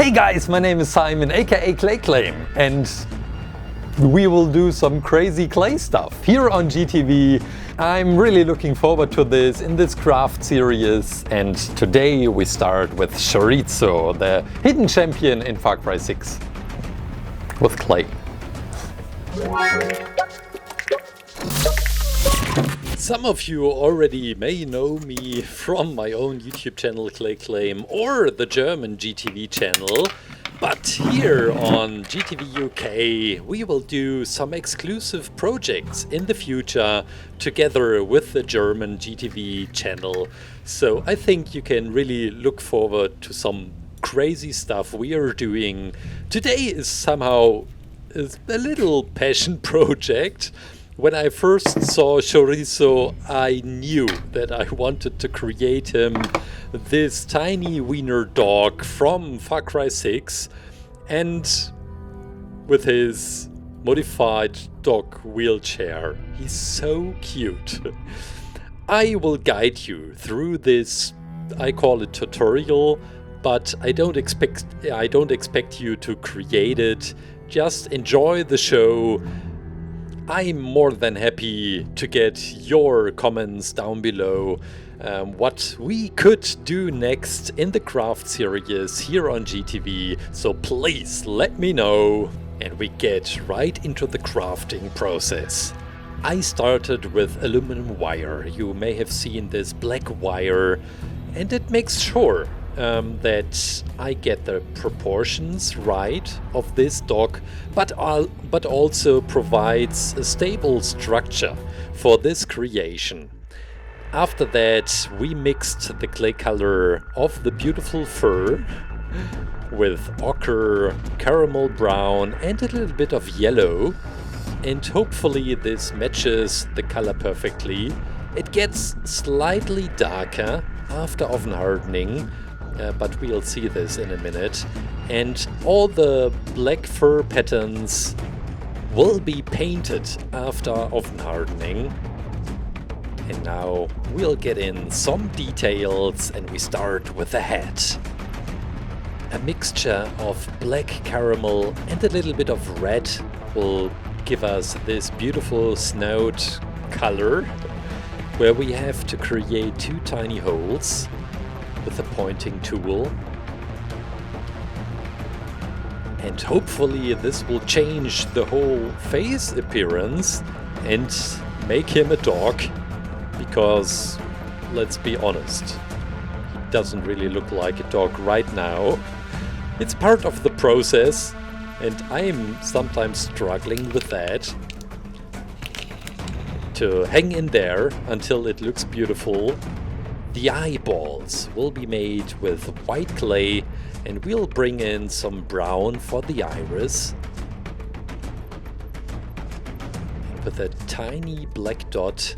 Hey guys, my name is Simon, aka ClayClaim, and we will do some crazy clay stuff here on gTV. I'm really looking forward to this in this craft series, and today we start with Chorizo, the hidden champion in Far Cry 6 with clay. Some of you already may know me from my own YouTube channel ClayClaim or the German gTV channel, but here on gTV UK we will do some exclusive projects in the future together with the German gTV channel. So I think you can really look forward to some crazy stuff we are doing. Today is somehow a little passion project. When I first saw Chorizo, I knew that I wanted to create him this tiny wiener dog from Far Cry 6, and with his modified dog wheelchair. He's so cute. I will guide you through this, I call it tutorial, but I don't expect you to create it. Just enjoy the show. I'm more than happy to get your comments down below what we could do next in the craft series here on gTV, so please let me know and we get right into the crafting process. I started with aluminum wire. You may have seen this black wire, and it makes sure that I get the proportions right of this dog, but also provides a stable structure for this creation. After that, we mixed the clay color of the beautiful fur with ochre, caramel brown and a little bit of yellow, and hopefully this matches the color perfectly. It gets slightly darker after oven hardening, but we'll see this in a minute. And all the black fur patterns will be painted after oven hardening. And now we'll get in some details, and we start with the head. A mixture of black caramel and a little bit of red will give us this beautiful snout color, where we have to create two tiny holes with a pointing tool, and hopefully this will change the whole face appearance and make him a dog, because let's be honest, he doesn't really look like a dog right now. It's part of the process, and I'm sometimes struggling with that, to hang in there until it looks beautiful. The eyeballs will be made with white clay, and we'll bring in some brown for the iris. And with a tiny black dot,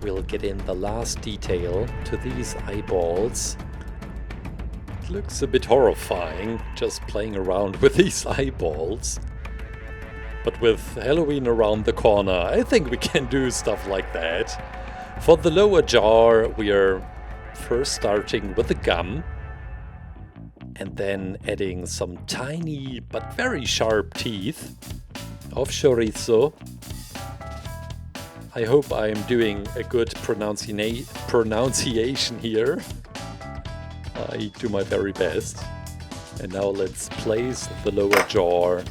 we'll get in the last detail to these eyeballs. It looks a bit horrifying just playing around with these eyeballs. But with Halloween around the corner, I think we can do stuff like that. For the lower jaw, we are first starting with the gum and then adding some tiny but very sharp teeth of Chorizo. I hope I'm doing a good pronunciation here. I do my very best. And now let's place the lower jaw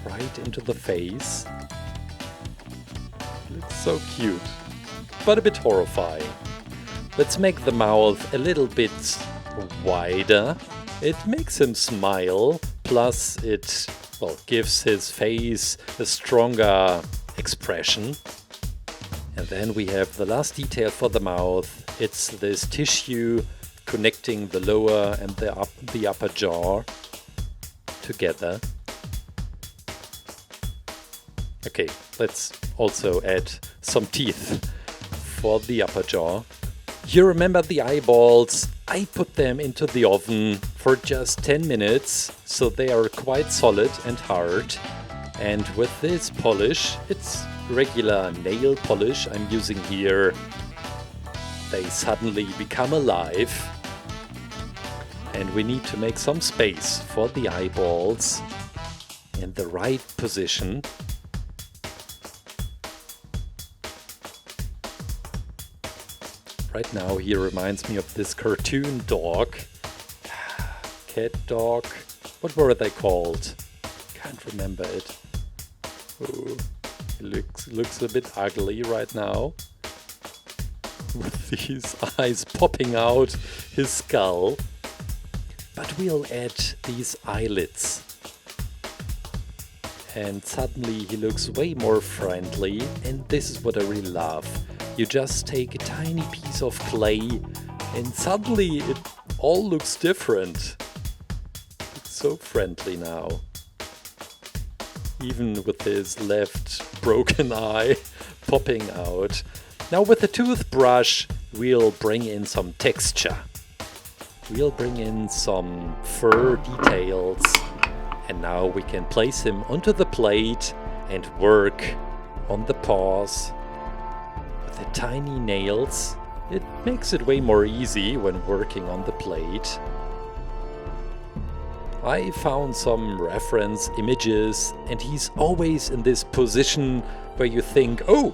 right into the face. Looks so cute, but a bit horrifying. Let's make the mouth a little bit wider. It makes him smile, plus it, well, gives his face a stronger expression. And then we have the last detail for the mouth. It's this tissue connecting the lower and the upper jaw together. Okay, let's also add some teeth for the upper jaw. You remember the eyeballs? I put them into the oven for just 10 minutes, so they are quite solid and hard. And with this polish, it's regular nail polish I'm using here, they suddenly become alive. And we need to make some space for the eyeballs in the right position. Right now he reminds me of this cartoon dog. Cat dog. What were they called? Can't remember it. Oh, he looks a bit ugly right now. With these eyes popping out his skull. But we'll add these eyelids. And suddenly he looks way more friendly, and this is what I really love. You just take a tiny piece of clay and suddenly it all looks different. It's so friendly now. Even with his left broken eye popping out. Now with the toothbrush we'll bring in some texture. We'll bring in some fur details. And now we can place him onto the plate and work on the paws. With the tiny nails, it makes it way more easy when working on the plate. I found some reference images and he's always in this position where you think, oh,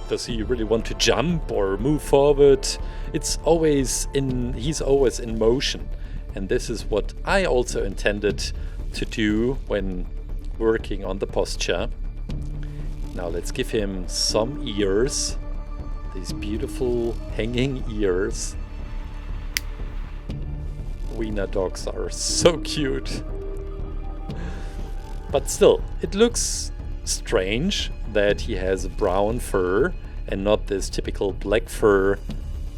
does he really want to jump or move forward? He's always in motion. And this is what I also intended to do when working on the posture. Now let's give him some ears. These beautiful hanging ears. Wiener dogs are so cute. But still, it looks strange that he has brown fur and not this typical black fur.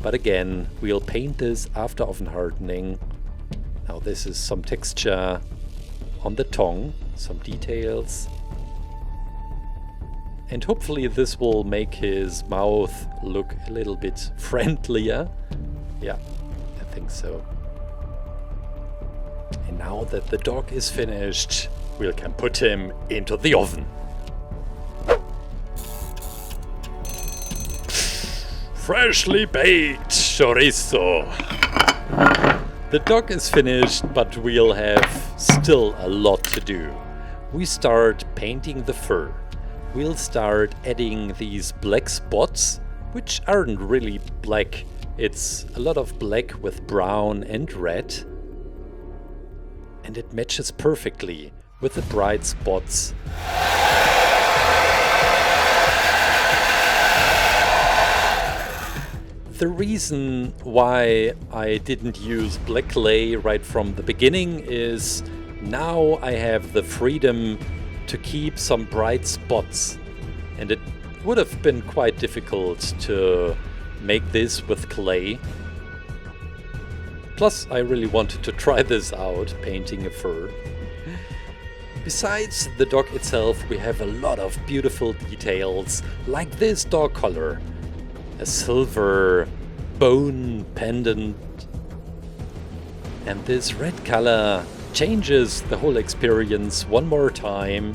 But again, we'll paint this after oven hardening. Now this is some texture on the tongue, some details. And hopefully this will make his mouth look a little bit friendlier. Yeah, I think so. And now that the dog is finished, we can put him into the oven. Freshly baked chorizo. The dog is finished, but we'll have still a lot to do. We start painting the fur. We'll start adding these black spots, which aren't really black. It's a lot of black with brown and red. And it matches perfectly with the bright spots. The reason why I didn't use black clay right from the beginning is now I have the freedom to keep some bright spots, and it would have been quite difficult to make this with clay. Plus I really wanted to try this out, painting a fur. Besides the dog itself, we have a lot of beautiful details, like this dog collar. A silver bone pendant, and this red color changes the whole experience one more time,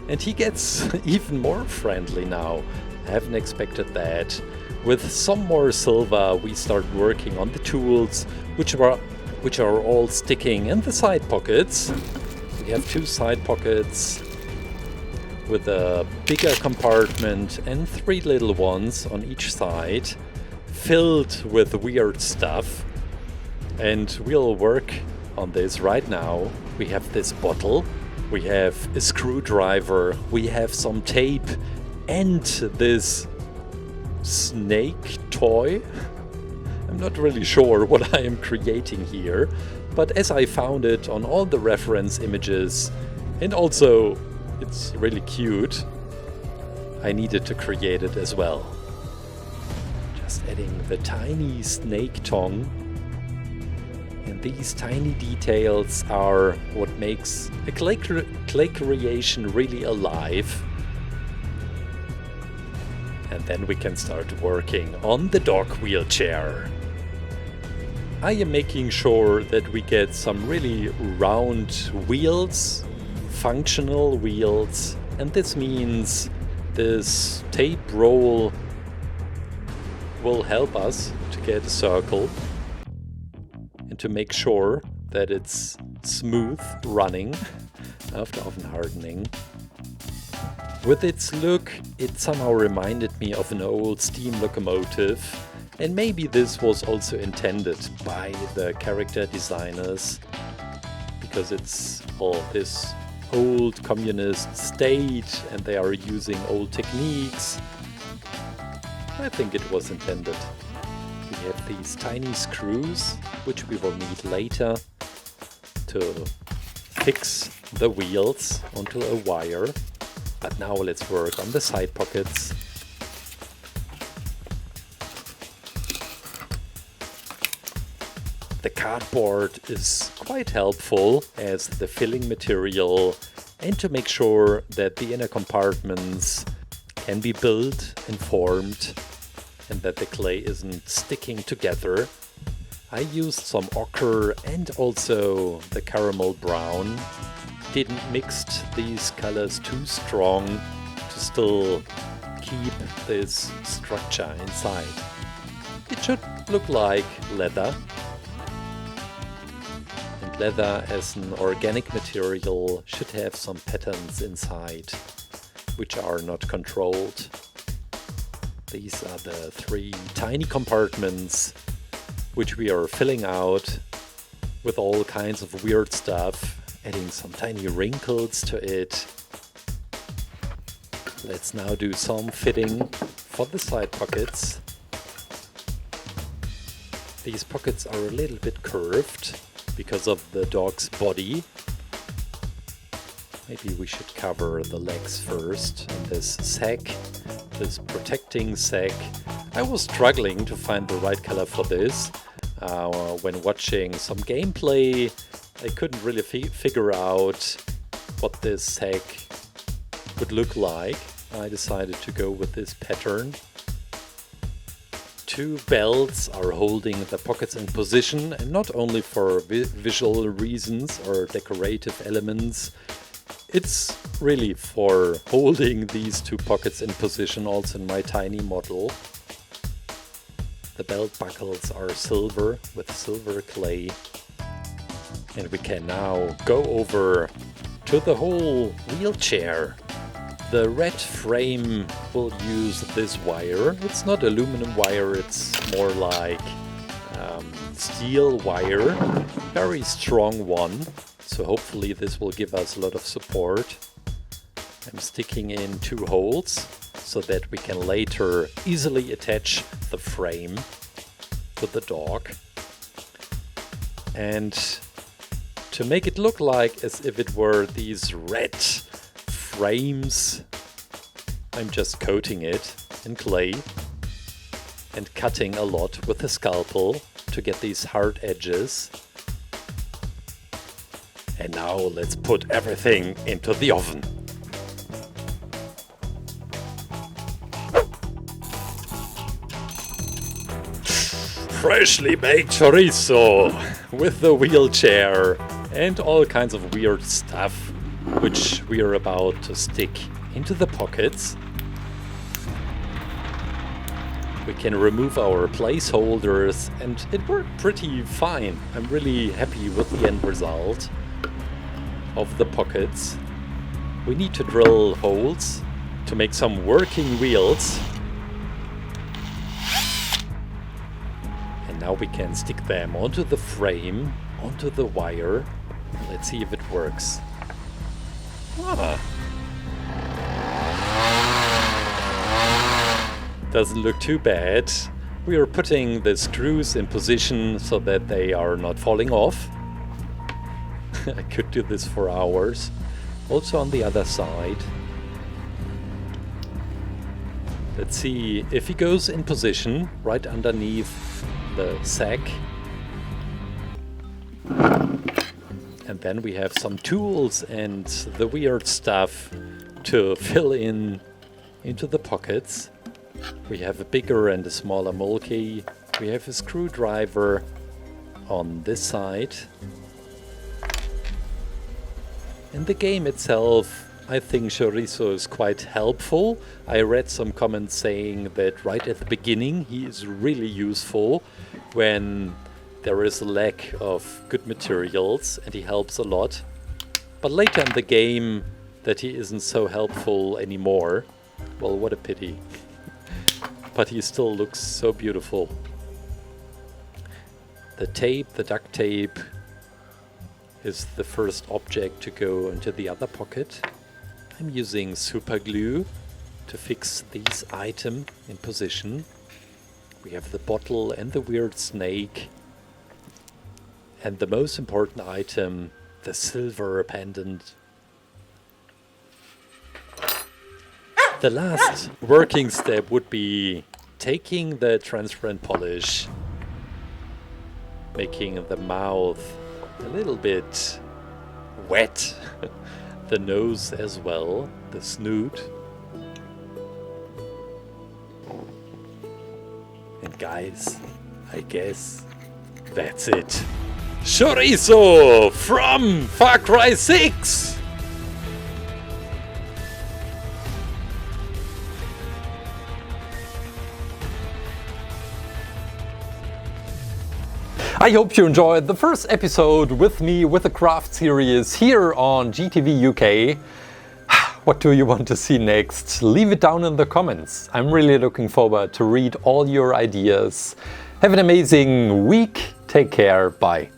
and he gets even more friendly now. I haven't expected that. With some more silver we start working on the tools, which are all sticking in the side pockets. We have two side pockets with a bigger compartment and three little ones on each side, filled with weird stuff. And we'll work on this right now. We have this bottle, we have a screwdriver, we have some tape, and this snake toy. I'm not really sure what I am creating here, but as I found it on all the reference images, and also it's really cute, I needed to create it as well. Just adding the tiny snake tongue. And these tiny details are what makes a clay creation really alive. And then we can start working on the dog wheelchair. I am making sure that we get some really round wheels, functional wheels, and this means this tape roll will help us to get a circle. and to make sure that it's smooth running after oven hardening. With its look, it somehow reminded me of an old steam locomotive, and maybe this was also intended by the character designers, because it's all this old communist state and they are using old techniques. I think it was intended. We have these tiny screws, which we will need later to fix the wheels onto a wire. But now let's work on the side pockets. The cardboard is quite helpful as the filling material and to make sure that the inner compartments can be built and formed and that the clay isn't sticking together. I used some ochre and also the caramel brown. Didn't mix these colors too strong to still keep this structure inside. It should look like leather. And leather as an organic material should have some patterns inside, which are not controlled. These are the 3 tiny compartments which we are filling out with all kinds of weird stuff, adding some tiny wrinkles to it. Let's now do some fitting for the side pockets. These pockets are a little bit curved because of the dog's body. Maybe we should cover the legs first. And this sack, this protecting sack. I was struggling to find the right color for this. When watching some gameplay, I couldn't really figure out what this sack would look like. I decided to go with this pattern. 2 belts are holding the pockets in position, and not only for visual reasons or decorative elements. It's really for holding these 2 pockets in position also in my tiny model. The belt buckles are silver with silver clay. And we can now go over to the whole wheelchair. The red frame will use this wire. It's not aluminum wire, it's more like steel wire. Very strong one. So hopefully this will give us a lot of support. I'm sticking in 2 holes so that we can later easily attach the frame to the dog. And to make it look like as if it were these red frames, I'm just coating it in clay and cutting a lot with a scalpel to get these hard edges. And now let's put everything into the oven. Freshly baked chorizo with the wheelchair and all kinds of weird stuff which we are about to stick into the pockets. We can remove our placeholders and it worked pretty fine. I'm really happy with the end result of the pockets. We need to drill holes to make some working wheels. And now we can stick them onto the frame, onto the wire. Let's see if it works. Doesn't look too bad. We are putting the screws in position so that they are not falling off. I could do this for hours. Also on the other side. Let's see if he goes in position right underneath the sack. And then we have some tools and the weird stuff to fill into the pockets. We have a bigger and a smaller mulkey. We have a screwdriver on this side. In the game itself, I think Chorizo is quite helpful. I read some comments saying that right at the beginning he is really useful when there is a lack of good materials and he helps a lot. But later in the game that he isn't so helpful anymore. Well, what a pity. But he still looks so beautiful. The tape, the duct tape, is the first object to go into the other pocket. I'm using super glue to fix these items in position. We have the bottle and the weird snake. And the most important item, the silver pendant. The last working step would be taking the transparent polish, making the mouth a little bit wet, the nose as well, the snoot. And guys, I guess that's it. Chorizo from Far Cry 6! I hope you enjoyed the first episode with me with the craft series here on gTV UK. What do you want to see next? Leave it down in the comments. I'm really looking forward to read all your ideas. Have an amazing week. Take care. Bye.